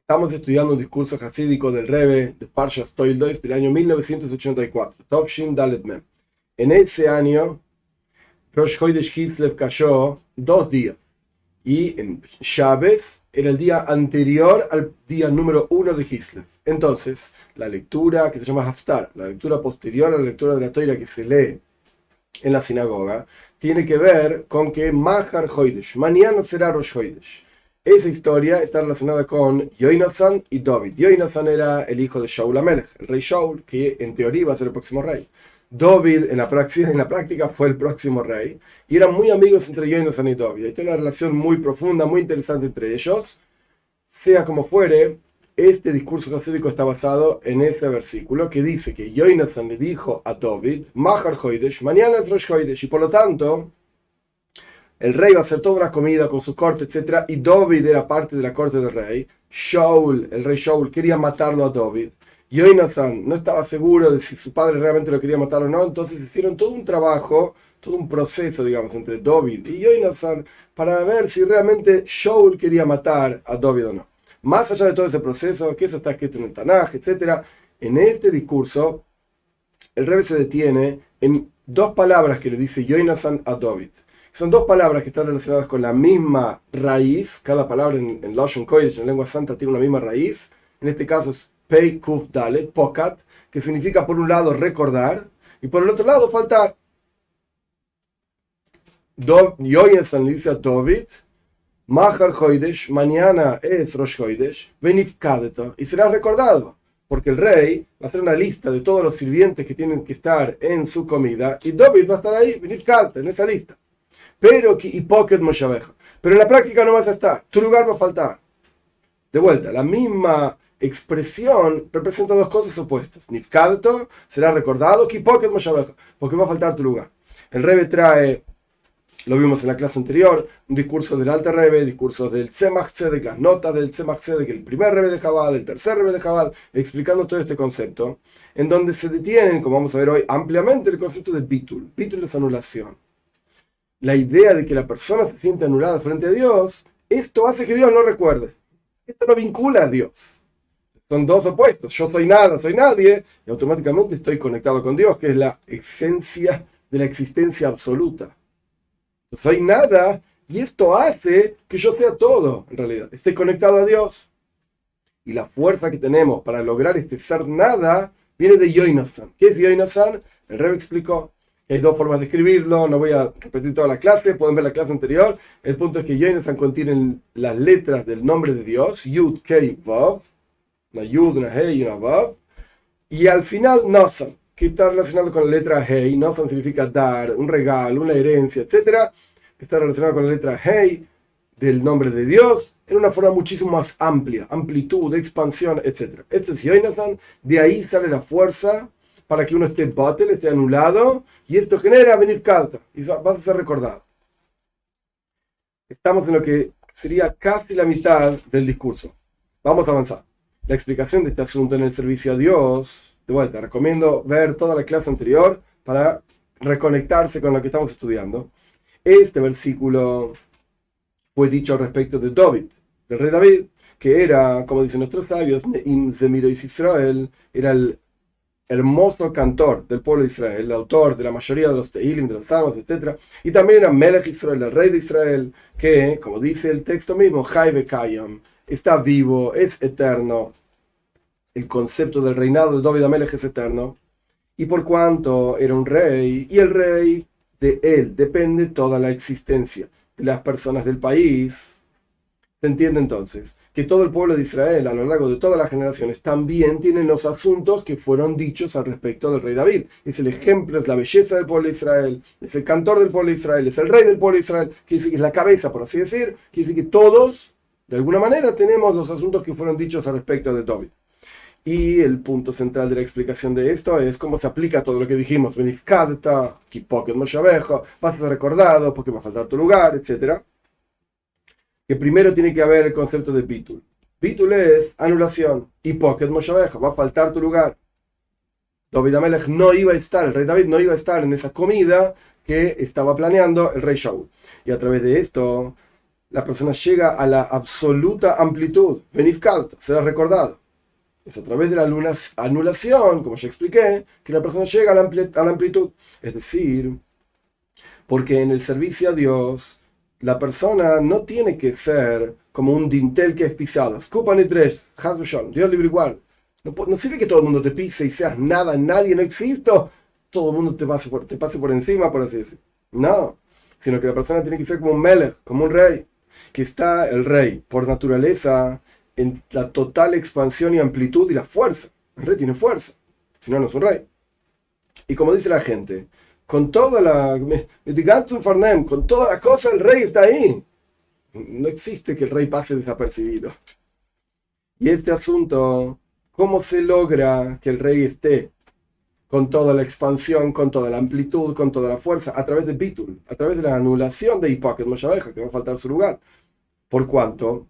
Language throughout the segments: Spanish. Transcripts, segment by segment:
Estamos estudiando un discurso hasídico del Rebbe de Parshas Toildos del año 1984, Tovshin Dalet Mem. En ese año, Rosh Chodesh Kislev cayó 2 días y en Shabbos era el día anterior al día número 1 de Kislev. Entonces, la lectura que se llama Haftar, la lectura posterior a la lectura de la Torah que se lee en la sinagoga, tiene que ver con que Mahar Chodesh, mañana será Rosh Chodesh. Esa historia está relacionada con Yoinathan y David. Yoinathan era el hijo de Shaul HaMelech, el rey Shaul, que en teoría iba a ser el próximo rey. David en la práctica fue el próximo rey, y eran muy amigos entre Yoinathan y David. Hay una relación muy profunda, muy interesante entre ellos. Sea como fuere, este discurso hasídico está basado en este versículo que dice que Yoinathan le dijo a David, Mahar Chodesh, mañana es Rosh Chodesh, y por lo tanto el rey va a hacer toda una comida con su corte, etc. Y David era parte de la corte del rey. Shaul, el rey Shaul, quería matarlo a David. Yoinathan no estaba seguro de si su padre realmente lo quería matar o no. Entonces hicieron todo un trabajo, todo un proceso, digamos, entre David y Yoinathan para ver si realmente Shaul quería matar a David o no. Más allá de todo ese proceso, que eso está escrito en el Tanaj, etc., en este discurso, el Rebbe se detiene en dos palabras que le dice Yoinathan a David. Son dos palabras que están relacionadas con la misma raíz. Cada palabra en Lashon Kodesh, en lengua santa, tiene una misma raíz. En este caso es Pei Kuf Dalet, Pokat, que significa por un lado recordar y por el otro lado faltar. Yoinathan le dice a David, Mahar Chodesh, mañana es Rosh Chodesh, Benifkadeto, y será recordado, porque el rey va a hacer una lista de todos los sirvientes que tienen que estar en su comida, y David va a estar ahí, Benifkadeto, en esa lista. Pero en la práctica no vas a estar, tu lugar va a faltar. De vuelta, la misma expresión representa dos cosas opuestas. Nifkadeto será recordado, porque va a faltar tu lugar. El Rebbe trae, lo vimos en la clase anterior, un discurso del Alter Rebbe, discursos del Tzemach Tzedek, las notas del Tzemach Tzedek, el primer Rebbe de Chabad, el tercer Rebbe de Chabad, explicando todo este concepto, en donde se detienen, como vamos a ver hoy, ampliamente el concepto de Bitul. Bitul es anulación. La idea de que la persona se siente anulada frente a Dios, esto hace que Dios no recuerde. Esto no vincula a Dios. Son dos opuestos. Yo soy nada, soy nadie, y automáticamente estoy conectado con Dios, que es la esencia de la existencia absoluta. Soy nada, y esto hace que yo sea todo, en realidad. Estoy conectado a Dios. Y la fuerza que tenemos para lograr este ser nada viene de Yoinathan. ¿Qué es Yoinathan? El Rebbe explicó. Hay dos formas de escribirlo, no voy a repetir toda la clase, pueden ver la clase anterior. El punto es que Yoinathan contienen las letras del nombre de Dios, Yud, Kei, Vav, una Yud, una Hei y una Vav, y al final Nasan, que está relacionado con la letra Hei. Nasan significa dar, un regalo, una herencia, etc. Está relacionado con la letra Hei del nombre de Dios en una forma muchísimo más amplia, amplitud, expansión, etc. Esto es Yoinathan, de ahí sale la fuerza para que uno esté batel, esté anulado, y esto genera venir carta, y vas a ser recordado. Estamos en lo que sería casi la mitad del discurso. Vamos a avanzar. La explicación de este asunto en el servicio a Dios, de vuelta, recomiendo ver toda la clase anterior para reconectarse con lo que estamos estudiando. Este versículo fue dicho al respecto de David, del rey David, que era, como dicen nuestros sabios, Neim Zemiro Israel, era el hermoso cantor del pueblo de Israel, el autor de la mayoría de los Tehilim, de los Salmos, etc. Y también era Melech Israel, el rey de Israel, que, como dice el texto mismo, Chai Vekayam, está vivo, es eterno. El concepto del reinado de David HaMelech es eterno. Y por cuanto era un rey, y el rey de él depende toda la existencia de las personas del país, se entiende entonces que todo el pueblo de Israel a lo largo de todas las generaciones también tienen los asuntos que fueron dichos al respecto del rey David. Es el ejemplo, es la belleza del pueblo de Israel, es el cantor del pueblo de Israel, es el rey del pueblo de Israel, quiere decir que es la cabeza, por así decir, quiere decir que todos, de alguna manera, tenemos los asuntos que fueron dichos al respecto de David. Y el punto central de la explicación de esto es cómo se aplica todo lo que dijimos, Benifkadta, Kipoket Moshabejo, vas a ser recordado porque va a faltar tu lugar, etc. Que primero tiene que haber el concepto de Bitul. Bitul es anulación. Y Pocket Moshabeja, va a faltar tu lugar. David HaMelech no iba a estar, el rey David no iba a estar en esa comida que estaba planeando el rey Shaul. Y a través de esto, la persona llega a la absoluta amplitud, Benifkalta, será recordado. Es a través de la anulación, como ya expliqué, que la persona llega a la amplitud. Es decir, porque en el servicio a Dios, la persona no tiene que ser como un dintel que es pisado. Dios libre igual. No sirve que todo el mundo te pise y seas nada, nadie, no existo. Todo el mundo te pase por encima, por así decirlo. No, sino que la persona tiene que ser como un melech, como un rey. Que está el rey, por naturaleza, en la total expansión y amplitud y la fuerza. El rey tiene fuerza, si no, no es un rey. Y como dice la gente, con toda con toda la cosa, el rey está ahí. No existe que el rey pase desapercibido. Y este asunto, ¿cómo se logra que el rey esté con toda la expansión, con toda la amplitud, con toda la fuerza? A través de Bitul, a través de la anulación de Hipoket Moshabeja, que va a faltar su lugar. Por cuanto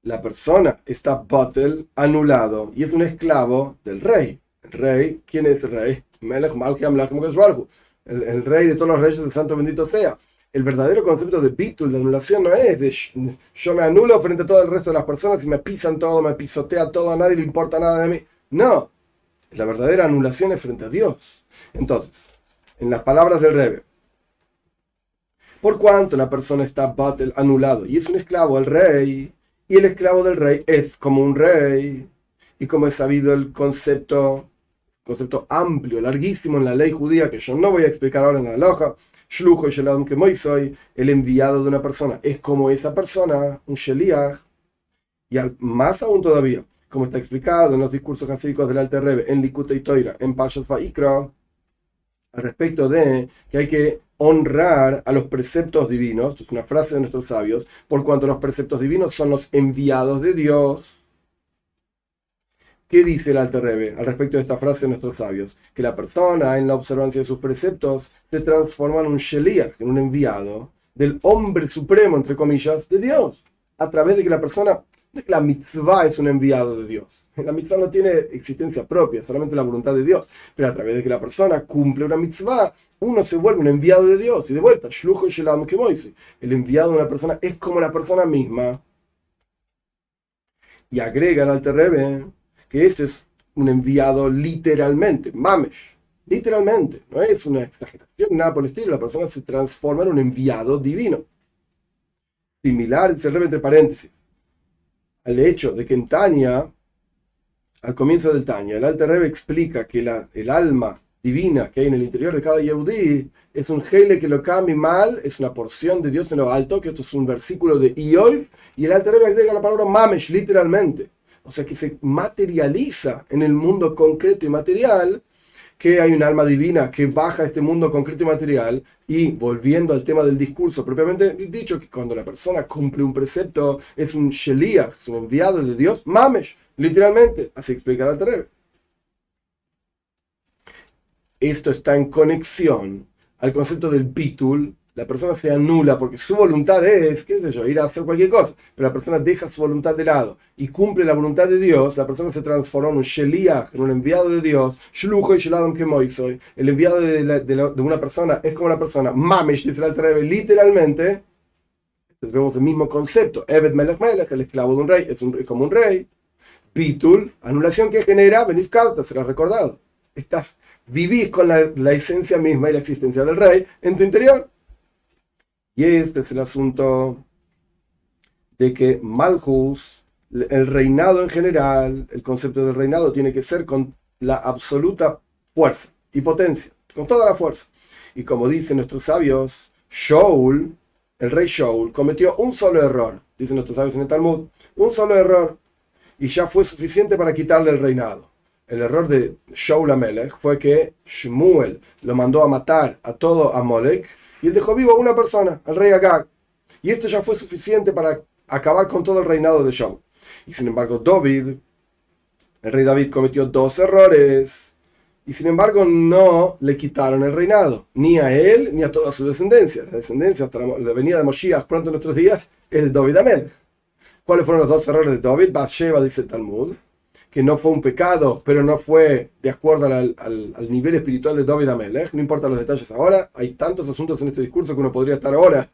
la persona está batel, anulado, y es un esclavo del rey. El rey, ¿quién es el rey? Melech Malki Amlach Baruch. El rey de todos los reyes, el santo bendito sea. El verdadero concepto de bitul, de anulación, no es de yo me anulo frente a todo el resto de las personas y me pisan todo, me pisotea todo, a nadie le importa nada de mí. No, la verdadera anulación es frente a Dios. Entonces, en las palabras del Rebbe, por cuanto la persona está batel, anulado, y es un esclavo del rey, y el esclavo del rey es como un rey, y como es sabido el concepto amplio, larguísimo en la ley judía, que yo no voy a explicar ahora en la Halaja, Shlucho y Sheladam que soy, el enviado de una persona es como esa persona, un Sheliach, y más aún todavía, como está explicado en los discursos hasídicos del Alter Rebbe, en Likutei Toira, en Parshas Vayikra, al respecto de que hay que honrar a los preceptos divinos, esto es una frase de nuestros sabios, por cuanto los preceptos divinos son los enviados de Dios. ¿Qué dice el Alter Rebbe al respecto de esta frase de nuestros sabios? Que la persona, en la observancia de sus preceptos, se transforma en un sheliach, en un enviado del hombre supremo, entre comillas, de Dios. A través de que la persona, no es que la mitzvah es un enviado de Dios. La mitzvah no tiene existencia propia, solamente la voluntad de Dios. Pero a través de que la persona cumple una mitzvah, uno se vuelve un enviado de Dios. Y de vuelta, shlucho shelam kemoise. El enviado de una persona es como la persona misma. Y agrega el Alter Rebbe que este es un enviado literalmente, mamesh, literalmente, no es una exageración, nada por el estilo, la persona se transforma en un enviado divino. Similar, dice el Rebbe entre paréntesis, al hecho de que en Tanya, al comienzo del Tanya, el Alter Rebbe explica que el alma divina que hay en el interior de cada Yehudí es un heile que lo cambia mal, es una porción de Dios en lo alto, que esto es un versículo de Iob, y el Alter Rebbe agrega la palabra mamesh, literalmente. O sea que se materializa en el mundo concreto y material, que hay un alma divina que baja a este mundo concreto y material. Y volviendo al tema del discurso propiamente dicho, que cuando la persona cumple un precepto es un sheliach, es un enviado de Dios, mamesh, literalmente, así explica el Alter Rebbe. Esto está en conexión al concepto del bitul. La persona se anula porque su voluntad es, qué sé yo, ir a hacer cualquier cosa, pero la persona deja su voluntad de lado y cumple la voluntad de Dios. La persona se transforma en un sheliach, en un enviado de Dios, shlucho y sheladam kemoisoy. El enviado de una persona es como una persona, mamesh, dice el Alter Rebbe, literalmente. Entonces vemos el mismo concepto, Eved Melech Melech, el esclavo de un rey, es como un rey. Bitul, anulación que genera, benifkalta, será recordado. Vivís con la esencia misma y la existencia del rey en tu interior. Y este es el asunto de que Malchus, el reinado en general, el concepto del reinado tiene que ser con la absoluta fuerza y potencia, con toda la fuerza. Y como dicen nuestros sabios, Shaul, el rey Shaul, cometió un solo error, dicen nuestros sabios en el Talmud, un solo error, y ya fue suficiente para quitarle el reinado. El error de Shaul Amelech fue que Shmuel lo mandó a matar a todo Amalek, y él dejó vivo a una persona, al rey Agag. Y esto ya fue suficiente para acabar con todo el reinado de Shaul. Y sin embargo, el rey David cometió dos errores. Y sin embargo, no le quitaron el reinado. Ni a él, ni a toda su descendencia. La descendencia hasta la venida de Moshiach pronto en nuestros días es de David Amelech. ¿Cuáles fueron los dos errores de David? Bathsheba, dice el Talmud, que no fue un pecado, pero no fue de acuerdo al nivel espiritual de David Amelech. No importa los detalles ahora, hay tantos asuntos en este discurso que uno podría estar ahora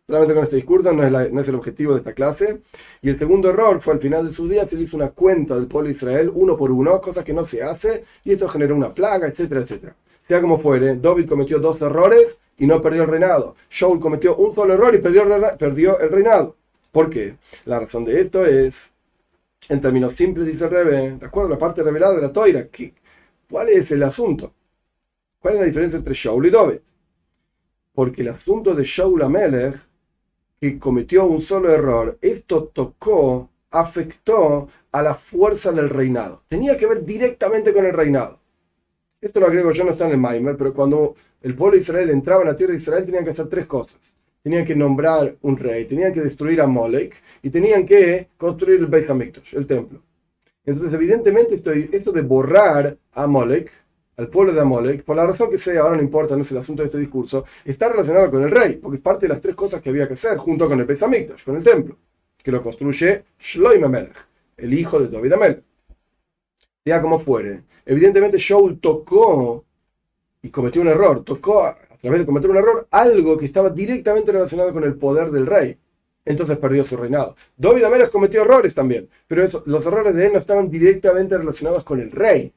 Solamente con este discurso no es el objetivo de esta clase. Y el segundo error fue al final de sus días, se le hizo una cuenta del pueblo de Israel uno por uno, cosas que no se hace, y esto generó una plaga, etcétera, etcétera. Sea como fuere, David cometió 2 errores y no perdió el reinado. Shaul cometió un solo error y perdió el reinado. ¿Por qué? La razón de esto es, en términos simples, dice el Rebbe, de acuerdo a la parte revelada de la Toira, ¿cuál es el asunto? ¿Cuál es la diferencia entre Shaul y David? Porque el asunto de Shaul HaMelech, que cometió un solo error, esto afectó a la fuerza del reinado. Tenía que ver directamente con el reinado. Esto lo agrego yo, no está en el Maimer, pero cuando el pueblo de Israel entraba en la tierra de Israel tenían que hacer 3 cosas. Tenían que nombrar un rey, tenían que destruir a Molech y tenían que construir el Beit HaMikdash, el templo. Entonces, evidentemente, esto de borrar a Molech, al pueblo de Amalek, por la razón que sea, ahora no importa, no es el asunto de este discurso, está relacionado con el rey, porque es parte de las 3 cosas que había que hacer, junto con el Beit HaMikdash, con el templo, que lo construye Shlomo HaMelech, el hijo de David HaMelech. Sea como fuere, evidentemente Shaul tocó y cometió un error, tocó a través de cometer un error algo que estaba directamente relacionado con el poder del rey. Entonces perdió su reinado. David HaMelech cometió errores también, pero los errores de él no estaban directamente relacionados con el rey,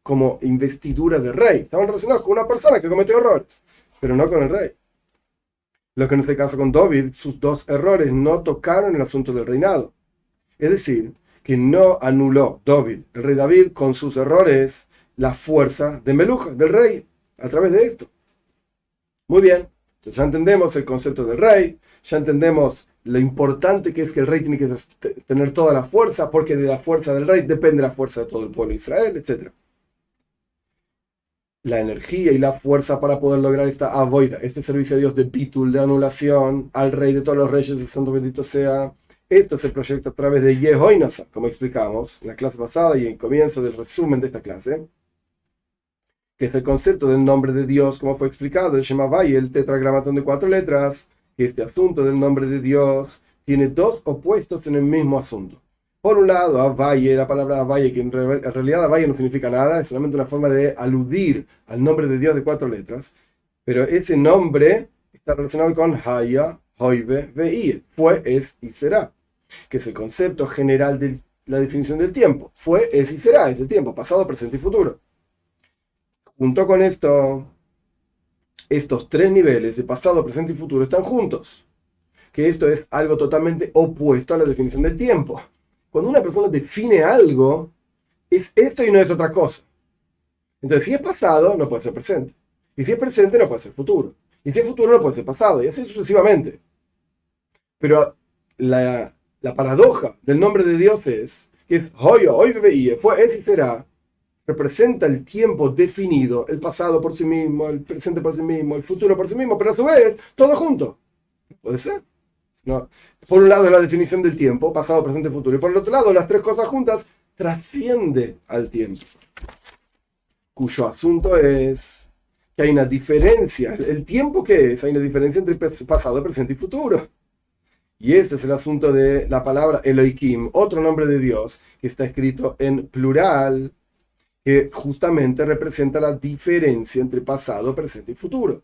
como investidura de rey. Estaban relacionados con una persona que cometió errores, pero no con el rey. Lo que en este caso con David, sus 2 errores no tocaron el asunto del reinado. Es decir, que no anuló David, el rey David, con sus errores, la fuerza de Meluja, del rey, a través de esto. Muy bien, entonces ya entendemos el concepto del rey, ya entendemos lo importante que es que el rey tiene que tener toda la fuerza, porque de la fuerza del rey depende la fuerza de todo el pueblo de Israel, etc. La energía y la fuerza para poder lograr esta avoida, este servicio a Dios de bitul, de anulación, al rey de todos los reyes, el santo bendito sea. Esto se proyecta a través de Yehoinasa, como explicamos en la clase pasada y en comienzo del resumen de esta clase, que es el concepto del nombre de Dios, como fue explicado, el Shema Havai, el tetragramatón de 4 letras, que este asunto del nombre de Dios tiene 2 opuestos en el mismo asunto. Por un lado, Avaye, la palabra Avaye, que en realidad Avaye no significa nada, es solamente una forma de aludir al nombre de Dios de 4 letras, pero ese nombre está relacionado con Haya, Hoive, Veie, fue, es y será, que es el concepto general de la definición del tiempo. Fue, es y será, es el tiempo, pasado, presente y futuro. Junto con esto, estos 3 niveles de pasado, presente y futuro están juntos, que esto es algo totalmente opuesto a la definición del tiempo. Cuando una persona define algo, es esto y no es otra cosa. Entonces, si es pasado, no puede ser presente. Y si es presente, no puede ser futuro. Y si es futuro, no puede ser pasado. Y así sucesivamente. Pero la paradoja del nombre de Dios es que es Hoyo, hoy veía, fue, es y será. Representa el tiempo definido, el pasado por sí mismo, el presente por sí mismo, el futuro por sí mismo, pero a su vez, todo junto. ¿Puede ser? No. Por un lado la definición del tiempo, pasado, presente, futuro, y por el otro lado las 3 cosas juntas trasciende al tiempo, cuyo asunto es que hay una diferencia. ¿El tiempo qué es? Hay una diferencia entre pasado, presente y futuro. Y este es el asunto de la palabra Elohim, otro nombre de Dios, que está escrito en plural, que justamente representa la diferencia entre pasado, presente y futuro.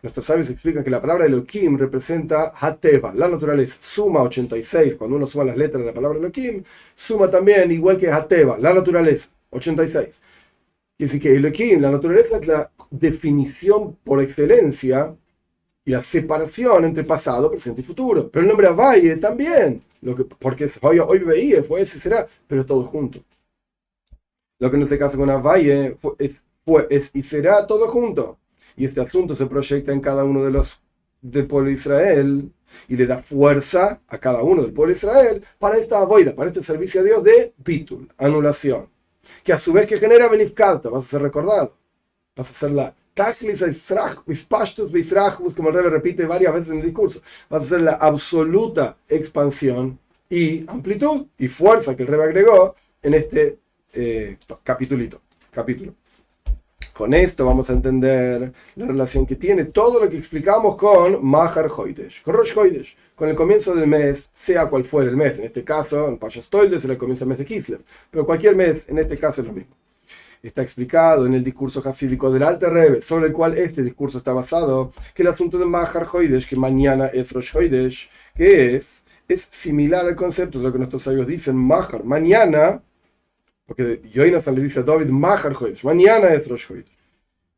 Nuestros sabios explican que la palabra Elohim representa Hateva, la naturaleza. Suma 86, cuando uno suma las letras de la palabra Elohim, suma también, igual que Hateva, la naturaleza, 86. Quiere decir que Elohim, la naturaleza, es la definición por excelencia y la separación entre pasado, presente y futuro. Pero el nombre Avaye también, porque hoy veía, fue ese será, pero todo junto. Lo que en este caso con Avaye es y será todo junto. Y este asunto se proyecta en cada uno del pueblo de Israel y le da fuerza a cada uno del pueblo de Israel para esta avoida, para este servicio a Dios de bitul, anulación, que a su vez que genera benifkarta, vas a ser recordado, vas a ser la tachlis ispashtus beisrachus, como el Rebbe repite varias veces en el discurso, vas a ser la absoluta expansión y amplitud y fuerza que el Rebbe agregó en este capítulo. Con esto vamos a entender la relación que tiene todo lo que explicamos con Mahar Hoidesh, con Rosh Hoidesh, con el comienzo del mes, sea cual fuera el mes. En este caso, en Pashas Toldes, será el comienzo del mes de Kislev, pero cualquier mes, en este caso, es lo mismo. está explicado en el discurso hasídico del Alter Rebbe, sobre el cual este discurso está basado, que el asunto de Mahar Hoidesh, que mañana es Rosh Hoidesh, que es similar al concepto de lo que nuestros sabios dicen, Mahar, mañana, porque Yonasan le dice a David, Mahar Hoidesh, mañana es Rosh Hoidesh.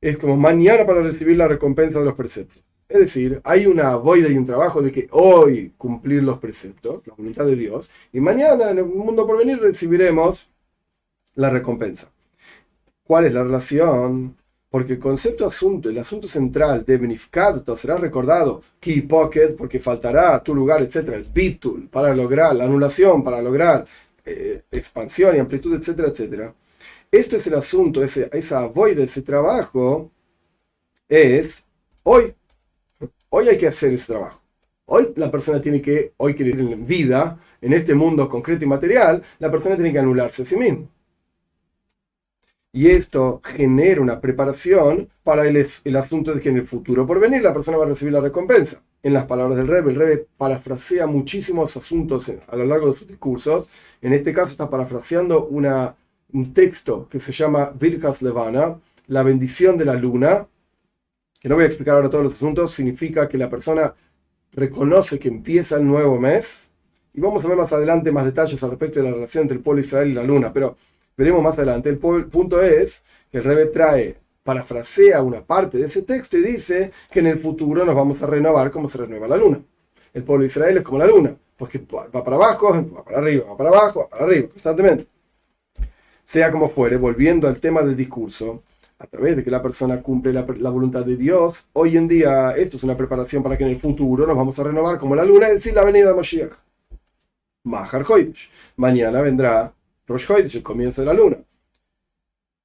Es como mañana para recibir la recompensa de los preceptos. Es decir, hay una boida y un trabajo de que hoy cumplir los preceptos, la voluntad de Dios, y mañana en el mundo por venir recibiremos la recompensa. ¿Cuál es la relación? Porque el concepto asunto, el asunto central de Benifkadto será recordado, Ki Pocket, porque faltará tu lugar, etcétera, el Bitul, para lograr la anulación, para lograr expansión y amplitud, etcétera, etcétera. Esto es el asunto, esa void de ese trabajo es hoy. Hoy hay que hacer ese trabajo. Hoy la persona tiene que, hoy que en vida, en este mundo concreto y material, la persona tiene que anularse a sí misma. Y esto genera una preparación para el asunto de que en el futuro por venir la persona va a recibir la recompensa. En las palabras del Rebbe, el Rebbe parafrasea muchísimos asuntos a lo largo de sus discursos. En este caso está parafraseando un texto que se llama Birkas Levana, la bendición de la luna, que no voy a explicar ahora todos los asuntos, significa que la persona reconoce que empieza el nuevo mes, y vamos a ver más adelante más detalles al respecto de la relación entre el pueblo de Israel y la luna, pero veremos más adelante. El punto es que el Rebbe parafrasea una parte de ese texto y dice que en el futuro nos vamos a renovar como se renueva la luna. El pueblo de Israel es como la luna, porque va para abajo, va para arriba, va para abajo, va para arriba, constantemente. Sea como fuere, volviendo al tema del discurso, a través de que la persona cumple la voluntad de Dios, hoy en día esto es una preparación para que en el futuro nos vamos a renovar como la luna, es decir, la venida de Moshiach. Mahar Hoidesh. Mañana vendrá Rosh Hoidesh, el comienzo de la luna.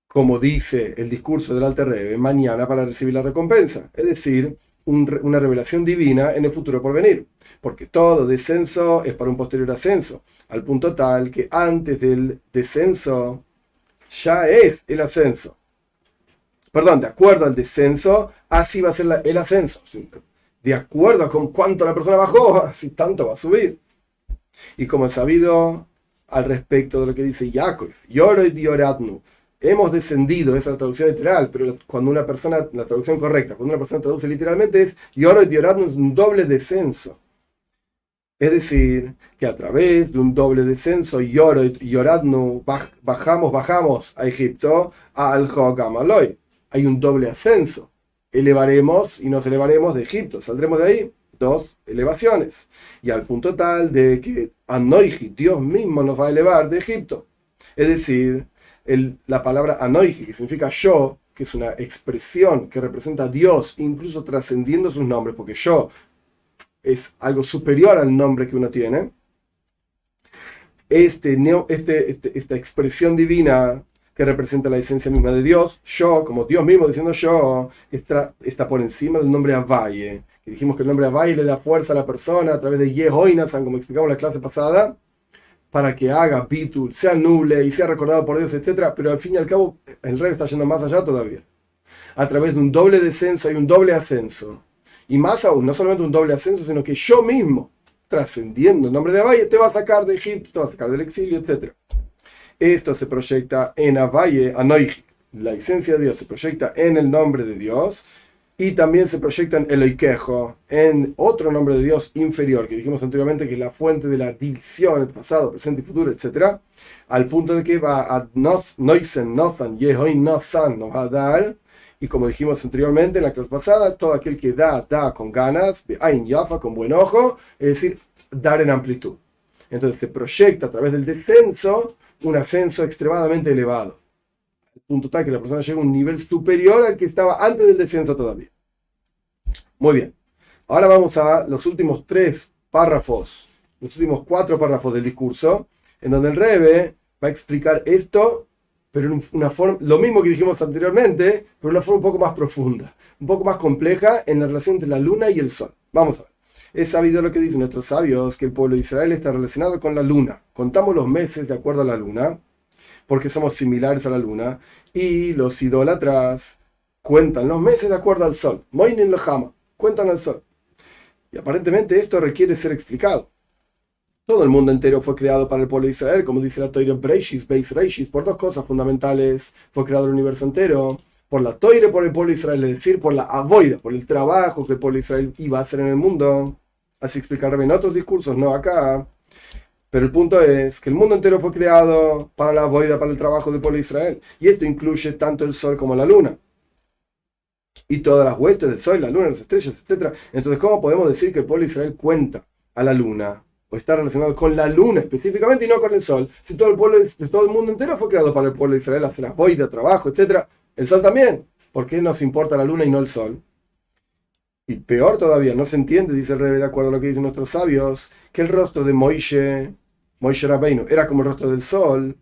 Como dice el discurso del Alter Rebbe, mañana para recibir la recompensa, es decir, una revelación divina en el futuro por venir. Porque todo descenso es para un posterior ascenso, al punto tal que antes del descenso ya es el ascenso. Perdón, de acuerdo al descenso, así va a ser el ascenso. De acuerdo a con cuánto la persona bajó, así tanto va a subir. Y como es sabido al respecto de lo que dice Yaakov, Yorod Yoradnu, hemos descendido, esa es la traducción literal, pero cuando una persona, la traducción correcta, cuando una persona traduce literalmente es Yorod Yoradnu, es un doble descenso. Es decir, que a través de un doble descenso, Yorod Yoradnu, bajamos a Egipto, a Al-Hogam Aloy. Hay un doble ascenso. Elevaremos y nos elevaremos de Egipto. Saldremos de ahí 2 elevaciones. Y al punto tal de que Anoiji, Dios mismo, nos va a elevar de Egipto. Es decir, la palabra Anoiji, que significa yo, que es una expresión que representa a Dios, incluso trascendiendo sus nombres, porque yo es algo superior al nombre que uno tiene. Esta expresión divina que representa la esencia misma de Dios, yo, como Dios mismo diciendo yo, está por encima del nombre Avaye, que dijimos que el nombre Avaye le da fuerza a la persona a través de Yehoinasan, como explicamos en la clase pasada, para que haga Bitul, sea nuble y sea recordado por Dios, etc. Pero al fin y al cabo, el Rey está yendo más allá todavía. A través de un doble descenso hay un doble ascenso. Y más aún, no solamente un doble ascenso, sino que yo mismo, trascendiendo el nombre de Avaye, te va a sacar de Egipto, te va a sacar del exilio, etc. Esto se proyecta en Avaye, Anoiji. La esencia de Dios se proyecta en el nombre de Dios y también se proyecta en Eloikejo, en otro nombre de Dios inferior, que dijimos anteriormente que es la fuente de la división, el pasado, presente y futuro, etc. Al punto de que va a Noisen, Nothan, Yehoin, Nosan, nos va a dar, y como dijimos anteriormente en la clase pasada, todo aquel que da con ganas, Ain Yafa, con buen ojo, es decir, dar en amplitud. Entonces se proyecta a través del descenso un ascenso extremadamente elevado, al punto tal que la persona llega a un nivel superior al que estaba antes del descenso todavía. Muy bien, ahora vamos a los últimos 3 párrafos, los últimos 4 párrafos del discurso, en donde el Rebbe va a explicar esto, pero en una forma, lo mismo que dijimos anteriormente, pero en una forma un poco más profunda, un poco más compleja en la relación entre la luna y el sol. Vamos a ver. Es sabido lo que dicen nuestros sabios, que el pueblo de Israel está relacionado con la luna. Contamos los meses de acuerdo a la luna, porque somos similares a la luna, y los idólatras cuentan los meses de acuerdo al sol. Moinin Lohama, cuentan al sol. Y aparentemente esto requiere ser explicado. Todo el mundo entero fue creado para el pueblo de Israel, como dice la Torah en Bereishis, Beis Reishis, por dos cosas fundamentales fue creado el universo entero. Por la Torah, por el pueblo de Israel, es decir, por la avoida, por el trabajo que el pueblo de Israel iba a hacer en el mundo. Así explicarme en otros discursos, no acá. Pero el punto es que el mundo entero fue creado para la avoida, para el trabajo del pueblo de Israel. Y esto incluye tanto el sol como la luna. Y todas las huestes del sol, la luna, las estrellas, etc. Entonces, ¿cómo podemos decir que el pueblo de Israel cuenta a la luna? O está relacionado con la luna específicamente y no con el sol. Si todo el pueblo, todo el mundo entero fue creado para el pueblo de Israel, hacer las boidas, trabajo, etc. El sol también. ¿Por qué nos importa la luna y no el sol? Y peor todavía, no se entiende, dice el Rebbe, de acuerdo a lo que dicen nuestros sabios, que el rostro de Moishe Rabbeinu, era como el rostro del sol,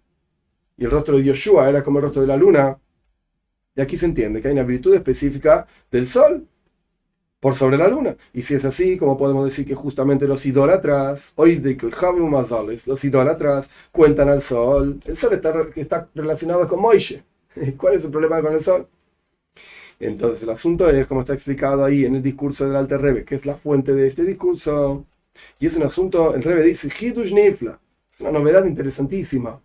y el rostro de Yoshua era como el rostro de la luna. Y aquí se entiende que hay una virtud específica del sol por sobre la luna. Y si es así, ¿cómo podemos decir que justamente los idólatras, los idólatras cuentan al sol? El sol está relacionado con Moishe. ¿Cuál es el problema con el sol? Entonces el asunto es, como está explicado ahí en el discurso del Alter Rebbe, que es la fuente de este discurso, y es un asunto, el Rebbe dice, Hidush Nifla, es una novedad interesantísima.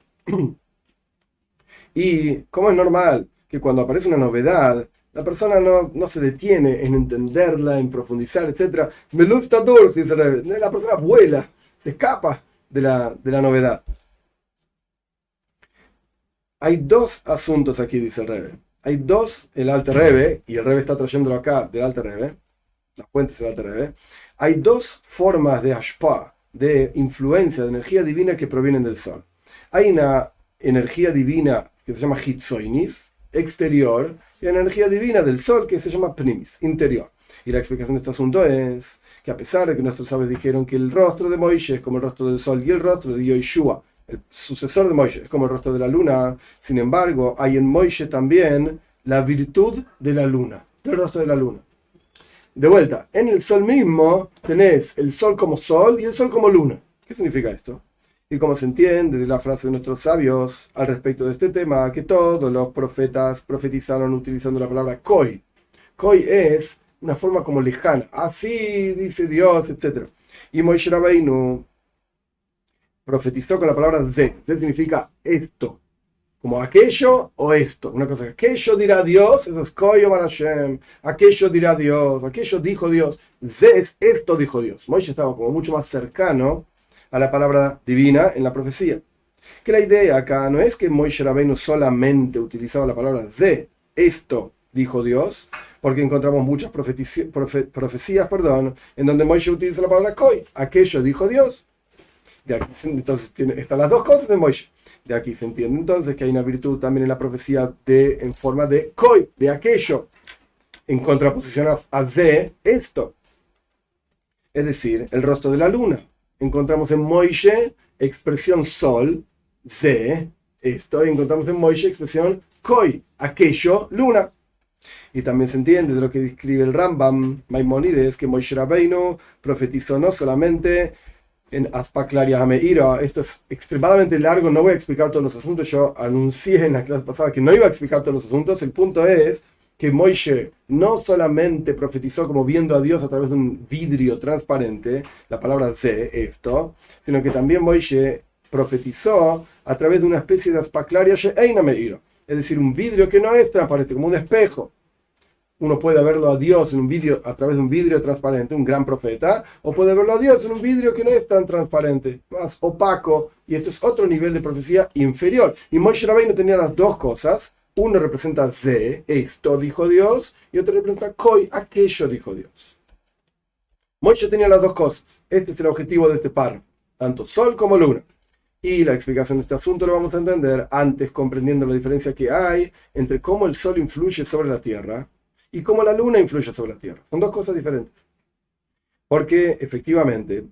Y como es normal que cuando aparece una novedad, la persona no se detiene en entenderla, en profundizar, etc. Dice el Rebbe, la persona vuela, se escapa de la novedad. Hay dos asuntos aquí, dice el Rebbe. Hay dos, el Alter Rebbe, y el Rebbe está trayéndolo acá del Alter Rebbe, las fuentes del Alter Rebbe. Hay dos formas de hashpa, de influencia, de energía divina que provienen del sol. Hay una energía divina que se llama hitzoinis, exterior, y una energía divina del sol que se llama pnimis, interior. Y la explicación de este asunto es que a pesar de que nuestros sabios dijeron que el rostro de Moisés es como el rostro del sol y el rostro de Yoshua, el sucesor de Moisés, es como el rostro de la luna, sin embargo, hay en Moisés también la virtud de la luna, del rostro de la luna. De vuelta, en el sol mismo tenés el sol como sol y el sol como luna. ¿Qué significa esto? Y como se entiende de la frase de nuestros sabios al respecto de este tema, que todos los profetas profetizaron utilizando la palabra koi. Koi es una forma como lejana, así dice Dios, etc. Y Moishe Rabbeinu profetizó con la palabra ze. Ze significa esto, como aquello o esto. Una cosa, aquello dirá Dios, eso es Koi Omar Hashem, aquello dirá Dios, aquello dijo Dios. Ze es esto dijo Dios. Moishe estaba como mucho más cercano a la palabra divina en la profecía. Que la idea acá no es que Moishe Rabbeinu solamente utilizaba la palabra ze, esto dijo Dios, porque encontramos muchas profecías, en donde Moishe utiliza la palabra Koi, aquello dijo Dios. De aquí, entonces están las dos cosas de Moishe. De aquí se entiende entonces que hay una virtud también en la profecía en forma de Koi, de aquello, en contraposición a ze, esto. Es decir, el rostro de la luna. Encontramos en Moishe expresión sol, ze, esto, y encontramos en Moishe expresión Koi, aquello, luna. Y también se entiende de lo que describe el Rambam Maimonides, que Moishe Rabbeinu profetizó no solamente en Aspaklaria Hameira. Esto es extremadamente largo, no voy a explicar todos los asuntos. Yo anuncié en la clase pasada que no iba a explicar todos los asuntos. El punto es que Moishe no solamente profetizó como viendo a Dios a través de un vidrio transparente, la palabra ze, esto, sino que también Moishe profetizó a través de una especie de Aspaklaria She'eina Meira, es decir, un vidrio que no es transparente, como un espejo. Uno puede verlo a Dios en un vidrio, a través de un vidrio transparente, un gran profeta, o puede verlo a Dios en un vidrio que no es tan transparente, más opaco, y esto es otro nivel de profecía inferior. Y Moshe Rabbeinu tenía las dos cosas. Uno representa ze, esto dijo Dios, y otro representa koi, aquello dijo Dios. Moshe tenía las dos cosas. Este es el objetivo de este párrafo, tanto sol como luna. Y la explicación de este asunto lo vamos a entender antes, comprendiendo la diferencia que hay entre cómo el sol influye sobre la tierra y cómo la luna influye sobre la tierra. Son dos cosas diferentes. Porque efectivamente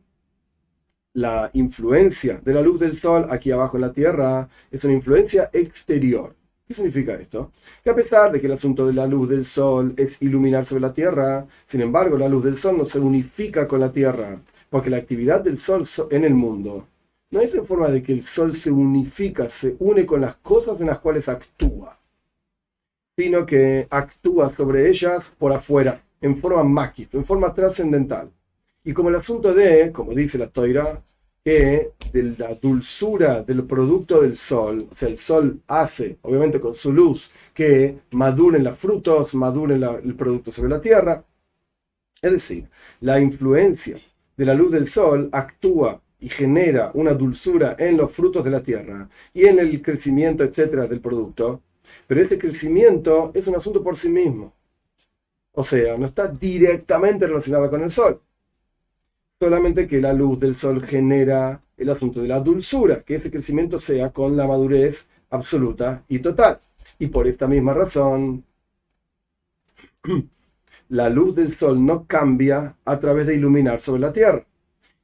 la influencia de la luz del sol aquí abajo en la tierra es una influencia exterior. ¿Qué significa esto? Que a pesar de que el asunto de la luz del sol es iluminar sobre la tierra, sin embargo la luz del sol no se unifica con la tierra, porque la actividad del sol en el mundo no es en forma de que el sol se unifica, se une con las cosas en las cuales actúa, sino que actúa sobre ellas por afuera, en forma máquica, en forma trascendental. Y como el asunto como dice la Toira, que de la dulzura del producto del sol, o sea, el sol hace, obviamente con su luz, que maduren los frutos, maduren el producto sobre la tierra. Es decir, la influencia de la luz del sol actúa y genera una dulzura en los frutos de la tierra y en el crecimiento, etcétera, del producto. Pero este crecimiento es un asunto por sí mismo. O sea, no está directamente relacionado con el sol. Solamente que la luz del sol genera el asunto de la dulzura, que ese crecimiento sea con la madurez absoluta y total. Y por esta misma razón, la luz del sol no cambia a través de iluminar sobre la tierra.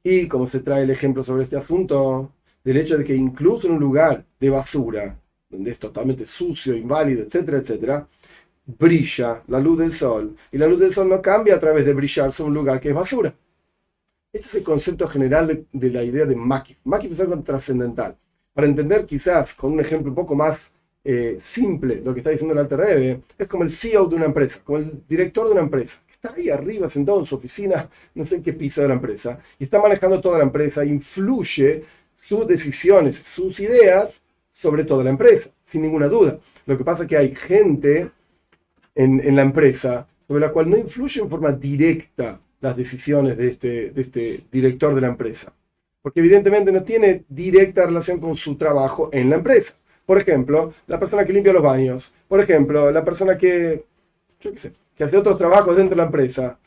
Y como se trae el ejemplo sobre este asunto, del hecho de que incluso en un lugar de basura, donde es totalmente sucio, inválido, etcétera, etcétera, brilla la luz del sol. Y la luz del sol no cambia a través de brillar sobre un lugar que es basura. Este es el concepto general de la idea de Makif. Makif es algo trascendental. Para entender quizás con un ejemplo un poco más simple lo que está diciendo el Alter Rebbe, es como el CEO de una empresa, como el director de una empresa, que está ahí arriba sentado en su oficina, no sé en qué piso de la empresa, y está manejando toda la empresa, influye sus decisiones, sus ideas sobre toda la empresa, sin ninguna duda. Lo que pasa es que hay gente en la empresa sobre la cual no influye en forma directa las decisiones de este director de la empresa, porque evidentemente no tiene directa relación con su trabajo en la empresa. Por ejemplo, la persona que limpia los baños, por ejemplo, la persona que, yo qué sé, que hace otros trabajos dentro de la empresa,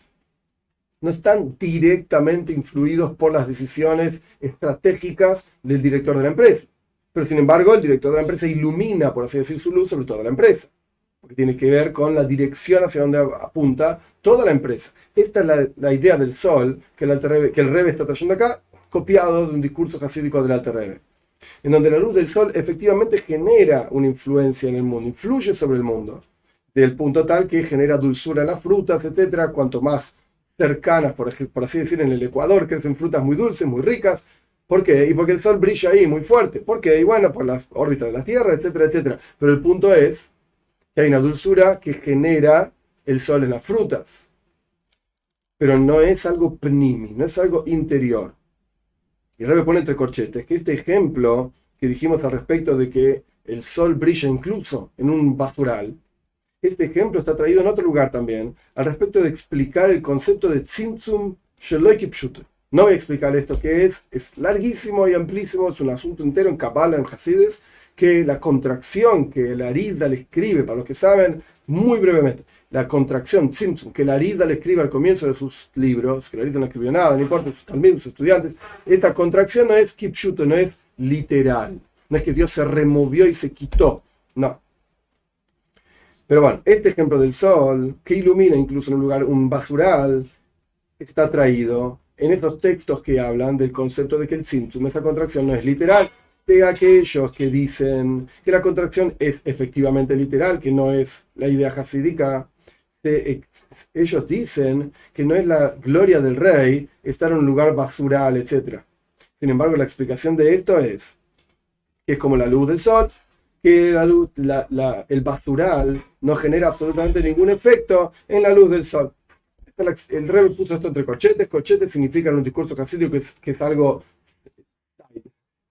no están directamente influidos por las decisiones estratégicas del director de la empresa. Pero sin embargo, el director de la empresa ilumina, por así decir, su luz sobre toda la empresa, porque tiene que ver con la dirección hacia donde apunta toda la empresa. Esta es la idea del sol que el Rebbe está trayendo acá, copiado de un discurso hasídico del Alter Rebbe, en donde la luz del sol efectivamente genera una influencia en el mundo, influye sobre el mundo, del punto tal que genera dulzura en las frutas, etcétera. Cuanto más cercanas, por así decir, en el Ecuador crecen frutas muy dulces, muy ricas. ¿Por qué? Y porque el sol brilla ahí muy fuerte. ¿Por qué? Y bueno, por la órbita de la Tierra, etcétera, etcétera. Pero el punto es que hay una dulzura que genera el sol en las frutas. Pero no es algo pnimi, no es algo interior. Y Rebbe pone entre corchetes que este ejemplo que dijimos al respecto de que el sol brilla incluso en un basural, este ejemplo está traído en otro lugar también, al respecto de explicar el concepto de Tzimtzum Sheloi Kipshute. No voy a explicar esto que es larguísimo y amplísimo, es un asunto entero en Kabbalah, en Hasides, que la contracción que el Arizal escribe, para los que saben, muy brevemente, la contracción Tzimtzum que el Arizal escribe al comienzo de sus libros, que el Arizal no escribió nada, no importa, sus talmidim, sus estudiantes, esta contracción no es Kipshute, no es literal, no es que Dios se removió y se quitó, no. Pero bueno, este ejemplo del sol, que ilumina incluso en un lugar, un basural, está traído en estos textos que hablan del concepto de que el Tzimtzum, esa contracción, no es literal, de aquellos que dicen que la contracción es efectivamente literal, que no es la idea hasídica. Ellos dicen que no es la gloria del rey estar en un lugar basural, etc. Sin embargo, la explicación de esto es que es como la luz del sol, que la luz, el basural no genera absolutamente ningún efecto en la luz del sol. El Rebbe puso esto entre corchetes. Corchetes significa en un discurso hasídico que es algo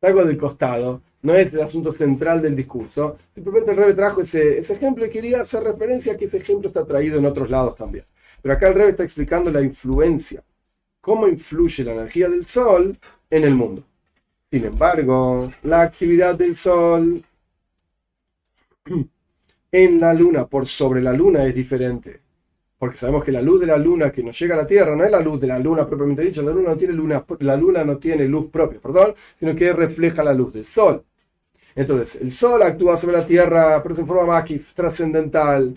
del costado, no es el asunto central del discurso. Simplemente el Rebbe trajo ese ejemplo y quería hacer referencia a que ese ejemplo está traído en otros lados también. Pero acá el Rebbe está explicando la influencia, cómo influye la energía del sol en el mundo. Sin embargo, la actividad del sol en la luna, por sobre la luna, es diferente. Porque sabemos que la luz de la luna que nos llega a la Tierra no es la luz de la luna propiamente dicha, la luna no tiene luz propia, sino que refleja la luz del sol. Entonces, el sol actúa sobre la Tierra, pero es en forma makif, trascendental.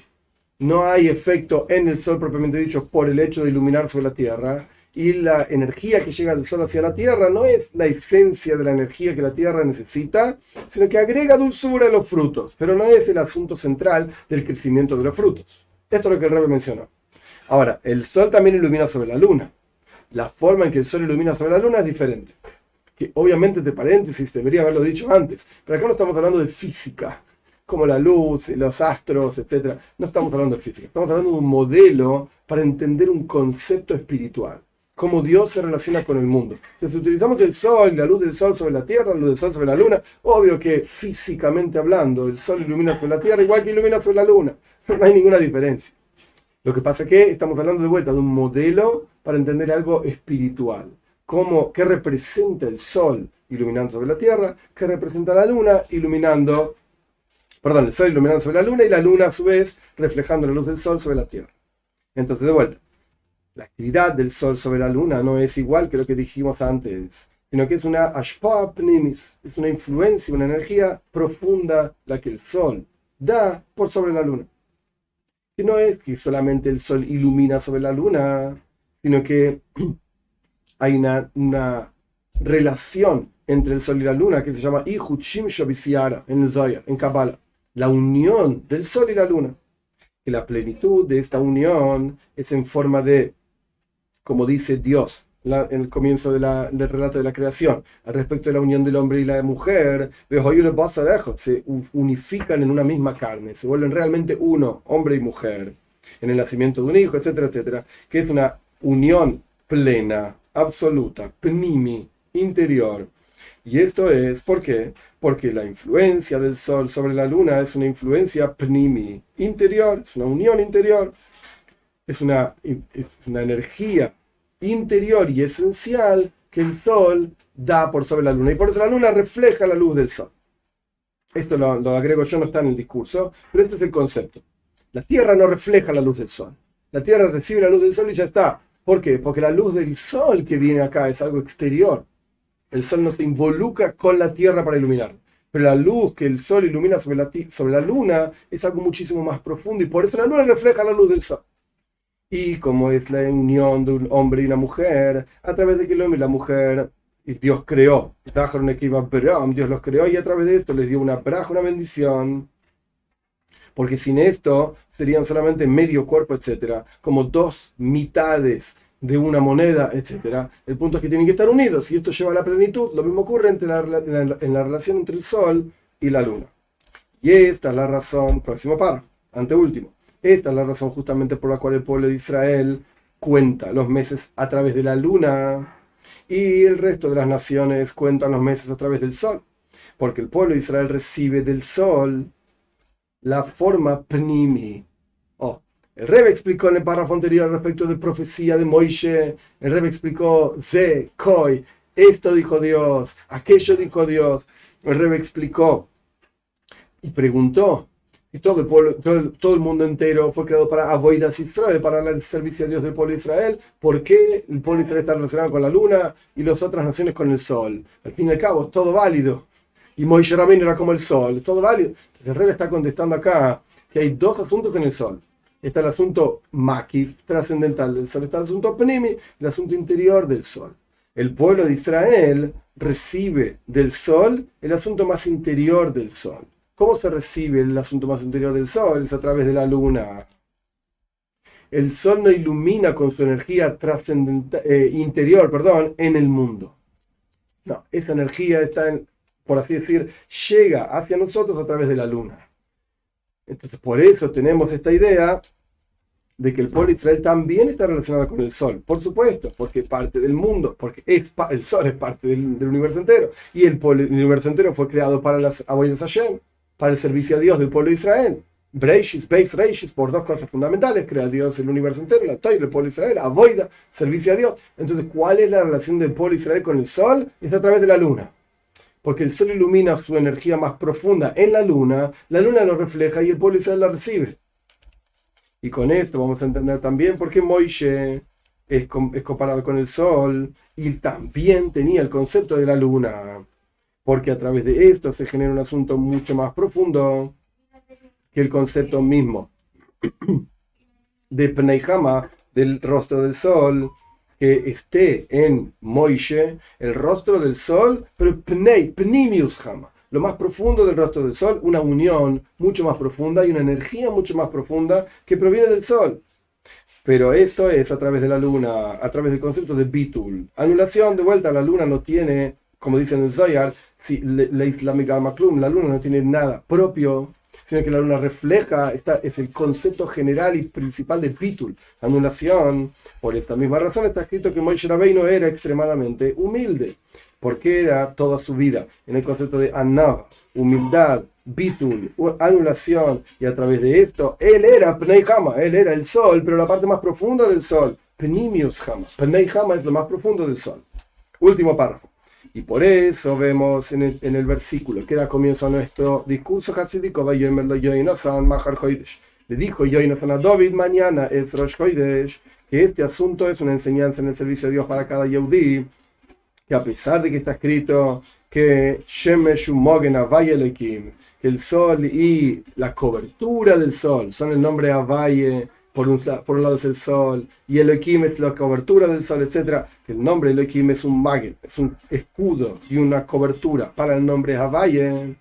No hay efecto en el sol propiamente dicho por el hecho de iluminar sobre la Tierra. Y la energía que llega del sol hacia la Tierra no es la esencia de la energía que la Tierra necesita, sino que agrega dulzura en los frutos, pero no es el asunto central del crecimiento de los frutos. Esto es lo que el Rebbe mencionó. Ahora, el sol también ilumina sobre la luna. La forma en que el sol ilumina sobre la luna es diferente. Que obviamente, entre paréntesis, debería haberlo dicho antes, pero acá no estamos hablando de física, como la luz, los astros, etc. No estamos hablando de física, estamos hablando de un modelo para entender un concepto espiritual. cómo Dios se relaciona con el mundo. Entonces utilizamos el sol, la luz del sol sobre la tierra, la luz del sol sobre la luna. Obvio que físicamente hablando, el sol ilumina sobre la tierra igual que ilumina sobre la luna. No hay ninguna diferencia. Lo que pasa es que estamos hablando de vuelta de un modelo para entender algo espiritual. ¿Qué representa el sol iluminando sobre la tierra? ¿Qué representa la luna iluminando, perdón, el sol iluminando sobre la luna y la luna a su vez reflejando la luz del sol sobre la tierra? Entonces, de vuelta, la actividad del sol sobre la luna no es igual que lo que dijimos antes, sino que es una ashpa pnimis, es una influencia, una energía profunda la que el sol da por sobre la luna. Que no es que solamente el sol ilumina sobre la luna, sino que hay una relación entre el sol y la luna que se llama Ihud Shimsho Bisiara en el Zohar, en Kabbalah, la unión del sol y la luna. Que la plenitud de esta unión es en forma de, como dice Dios en el comienzo del relato de la creación, al respecto de la unión del hombre y la mujer, se unifican en una misma carne, se vuelven realmente uno, hombre y mujer, en el nacimiento de un hijo, etcétera, etcétera, que es una unión plena, absoluta, pnimi, interior. Y esto es, ¿por qué? Porque la influencia del sol sobre la luna es una influencia pnimi, interior, es una unión interior, es una energía interior y esencial que el sol da por sobre la luna. Y por eso la luna refleja la luz del sol. Esto lo agrego yo, no está en el discurso, pero este es el concepto. La Tierra no refleja la luz del sol. La Tierra recibe la luz del sol y ya está. ¿Por qué? Porque la luz del sol que viene acá es algo exterior. El sol no se involucra con la Tierra para iluminar. Pero la luz que el sol ilumina sobre la luna es algo muchísimo más profundo y por eso la luna refleja la luz del sol. Y como es la unión de un hombre y una mujer, a través de que el hombre y la mujer, y Dios creó, Dios los creó y a través de esto les dio una braja, una bendición, porque sin esto serían solamente medio cuerpo, etcétera, como dos mitades de una moneda, etcétera. El punto es que tienen que estar unidos y esto lleva a la plenitud. Lo mismo ocurre en la relación entre el sol y la luna. Y esta es la razón, próximo párrafo, anteúltimo. Esta es la razón justamente por la cual el pueblo de Israel cuenta los meses a través de la luna y el resto de las naciones cuentan los meses a través del sol. Porque el pueblo de Israel recibe del sol la forma pnimi. El Rebbe explicó en el párrafo anterior respecto de profecía de Moishe. El Rebbe explicó Koi, esto dijo Dios, aquello dijo Dios. El Rebbe explicó y preguntó y todo el pueblo, todo el mundo entero fue creado para Avodas Israel, para el servicio a Dios del pueblo de Israel. ¿Por qué el pueblo de Israel está relacionado con la luna y las otras naciones con el sol? Al fin y al cabo, es todo válido. Y Moisés Rabbeinu era como el sol, es todo válido. Entonces el rey está contestando acá que hay dos asuntos en el sol. Está el asunto maki, trascendental del sol, está el asunto pnimi, el asunto interior del sol. El pueblo de Israel recibe del sol el asunto más interior del sol. ¿Cómo se recibe el asunto más interior del sol? Es a través de la luna. El sol no ilumina con su energía interior, en el mundo. No, esa energía está, por así decir, llega hacia nosotros a través de la luna. Entonces, por eso tenemos esta idea de que el pueblo de Israel también está relacionado con el sol. Por supuesto, porque parte del mundo, porque el sol es parte del universo entero. Y el universo entero fue creado para las Avodas Hashem, para el servicio a Dios del pueblo de Israel. Breishis, Beis Reishis, por dos cosas fundamentales: crea Dios el universo entero, la Torah del pueblo de Israel, Avoida, servicio a Dios. Entonces, ¿cuál es la relación del pueblo de Israel con el sol? Es a través de la luna. Porque el sol ilumina su energía más profunda en la luna lo refleja y el pueblo de Israel la recibe. Y con esto vamos a entender también por qué Moishe es comparado con el sol y también tenía el concepto de la luna. Porque a través de esto se genera un asunto mucho más profundo que el concepto mismo de Pnei Hama, del rostro del sol, que esté en Moishe, el rostro del sol, pero Pnimius Hama, lo más profundo del rostro del sol, una unión mucho más profunda y una energía mucho más profunda que proviene del sol. Pero esto es a través de la luna, a través del concepto de Bitul. Anulación, de vuelta, la luna no tiene, como dice en el Zohar, la luna no tiene nada propio, sino que la luna refleja, es el concepto general y principal de Bitul, anulación. Por esta misma razón está escrito que Moshe Rabbeinu era extremadamente humilde, porque era toda su vida en el concepto de Anava, humildad, Bitul, anulación, y a través de esto, él era Pnei Hama, él era el sol, pero la parte más profunda del sol, Pnimius Hama, Pnei Hama es lo más profundo del sol. Último párrafo. Y por eso vemos en el versículo que da comienzo a nuestro discurso hasídico, le dijo Yoinasan a David mañana es Rosh Chodesh, que este asunto es una enseñanza en el servicio de Dios para cada Yehudí, que a pesar de que está escrito que Shemesh Mogen Havai Elohim, que el sol y la cobertura del sol son el nombre Havaye, por un lado es el sol, y Elohim es la cobertura del sol, etc. Que el nombre Elohim es un magen, es un escudo y una cobertura para el nombre Havaye,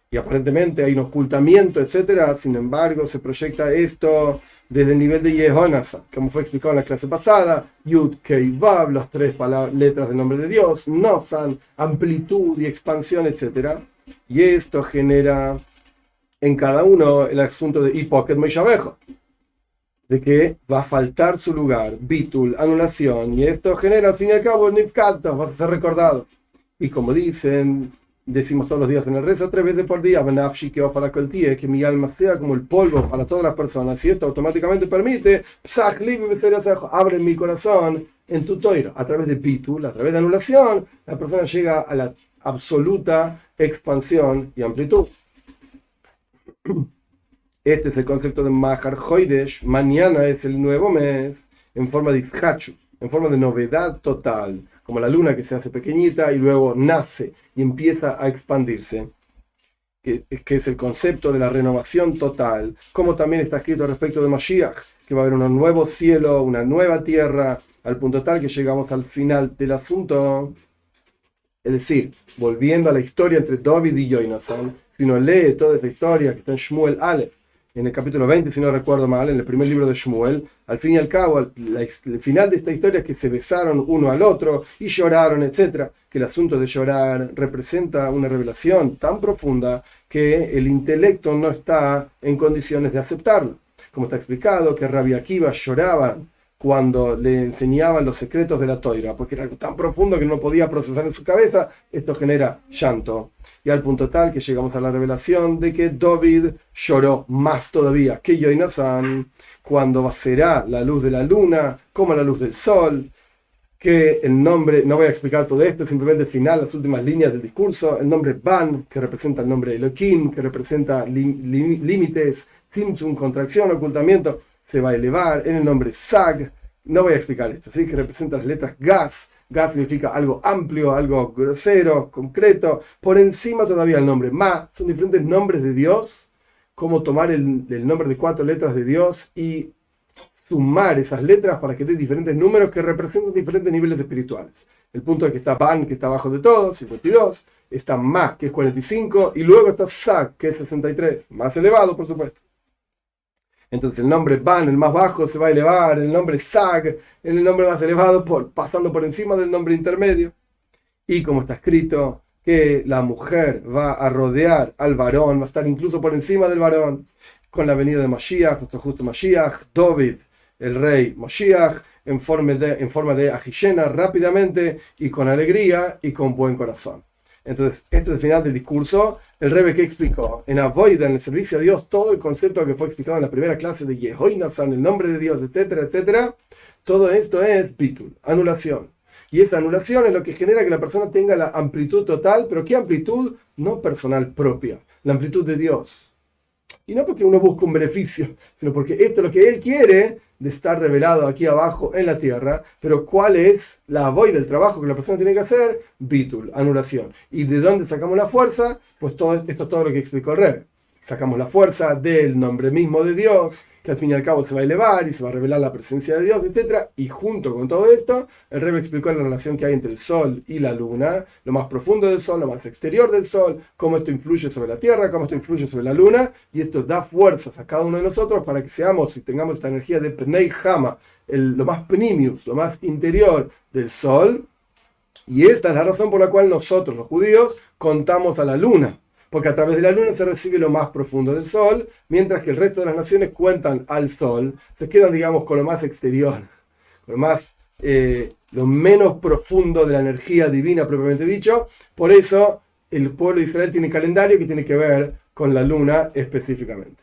y aparentemente hay un ocultamiento, etc. Sin embargo, se proyecta esto desde el nivel de Yehonasan, como fue explicado en la clase pasada, Yud, Kei, Vav, las tres letras del nombre de Dios, Nosan, amplitud y expansión, etc. Y esto genera en cada uno el asunto de Hipoket Moishabejo, de que va a faltar su lugar, Bitul, anulación, y esto genera al fin y al cabo el Nifkato, va a ser recordado. Y como decimos todos los días en el rezo, 3 veces por día, que mi alma sea como el polvo para todas las personas, y esto automáticamente permite, abre mi corazón en tu toiro, a través de Bitul, a través de anulación, la persona llega a la absoluta expansión y amplitud. Este es el concepto de Mahar Chodesh, mañana es el nuevo mes, en forma de Ishachu, en forma de novedad total, como la luna que se hace pequeñita y luego nace y empieza a expandirse, que es el concepto de la renovación total, como también está escrito respecto de Mashiach, que va a haber un nuevo cielo, una nueva tierra, al punto tal que llegamos al final del asunto. Es decir, volviendo a la historia entre David y Yoinasan, si uno lee toda esa historia que está en Shmuel Aleph, en el capítulo 20, si no recuerdo mal, en el primer libro de Shmuel, al fin y al cabo, el final de esta historia es que se besaron uno al otro y lloraron, etc. Que el asunto de llorar representa una revelación tan profunda que el intelecto no está en condiciones de aceptarlo. Como está explicado, que Rabbi Akiva lloraba cuando le enseñaban los secretos de la Toira, porque era algo tan profundo que no podía procesar en su cabeza. Esto genera llanto. Y al punto tal que llegamos a la revelación de que David lloró más todavía que Yoinasan cuando será la luz de la luna como la luz del sol, que el nombre, no voy a explicar todo esto, simplemente al final, las últimas líneas del discurso, el nombre Ban, que representa el nombre Elohim, que representa límites, Tzimtzum, contracción, ocultamiento, se va a elevar en el nombre Sag, no voy a explicar esto, ¿sí? Que representa las letras Gas. Gas significa algo amplio, algo grosero, concreto. Por encima todavía el nombre Ma. Son diferentes nombres de Dios. Cómo tomar el nombre de 4 letras de Dios y sumar esas letras para que dé diferentes números que representan diferentes niveles espirituales. El punto es que está Ban, que está abajo de todo, 52. Está Ma, que es 45. Y luego está Sag, que es 63. Más elevado, por supuesto. Entonces el nombre Ban, el más bajo, se va a elevar, el nombre Sag, el nombre más elevado, pasando por encima del nombre intermedio. Y como está escrito, que la mujer va a rodear al varón, va a estar incluso por encima del varón, con la venida de Mashiach, nuestro justo Mashiach, David, el rey Mashiach, en forma de Ajishena, rápidamente y con alegría y con buen corazón. Entonces, este es el final del discurso. El Rebbe que explicó en Avoida, en el servicio a Dios, todo el concepto que fue explicado en la primera clase de Yehoinasan, el nombre de Dios, etcétera, etcétera. Todo esto es Bitul, anulación. Y esa anulación es lo que genera que la persona tenga la amplitud total, pero ¿qué amplitud? No personal propia, la amplitud de Dios. Y no porque uno busque un beneficio, sino porque esto es lo que Él quiere de estar revelado aquí abajo en la tierra. Pero ¿cuál es la void del trabajo que la persona tiene que hacer? Bitul, anulación. ¿Y de dónde sacamos la fuerza? Pues esto es todo lo que explicó el Rebbe. Sacamos la fuerza del nombre mismo de Dios, que al fin y al cabo se va a elevar y se va a revelar la presencia de Dios, etc. Y junto con todo esto, el Rebbe explicó la relación que hay entre el Sol y la Luna, lo más profundo del Sol, lo más exterior del Sol, cómo esto influye sobre la Tierra, cómo esto influye sobre la Luna, y esto da fuerzas a cada uno de nosotros para que seamos y tengamos esta energía de Pnei Hama, lo más pnimius, lo más interior del Sol. Y esta es la razón por la cual nosotros, los judíos, contamos a la Luna, porque a través de la luna se recibe lo más profundo del sol, mientras que el resto de las naciones cuentan al sol, se quedan, digamos, con lo más exterior, con lo más, lo menos profundo de la energía divina propiamente dicho. Por eso el pueblo de Israel tiene calendario que tiene que ver con la luna específicamente.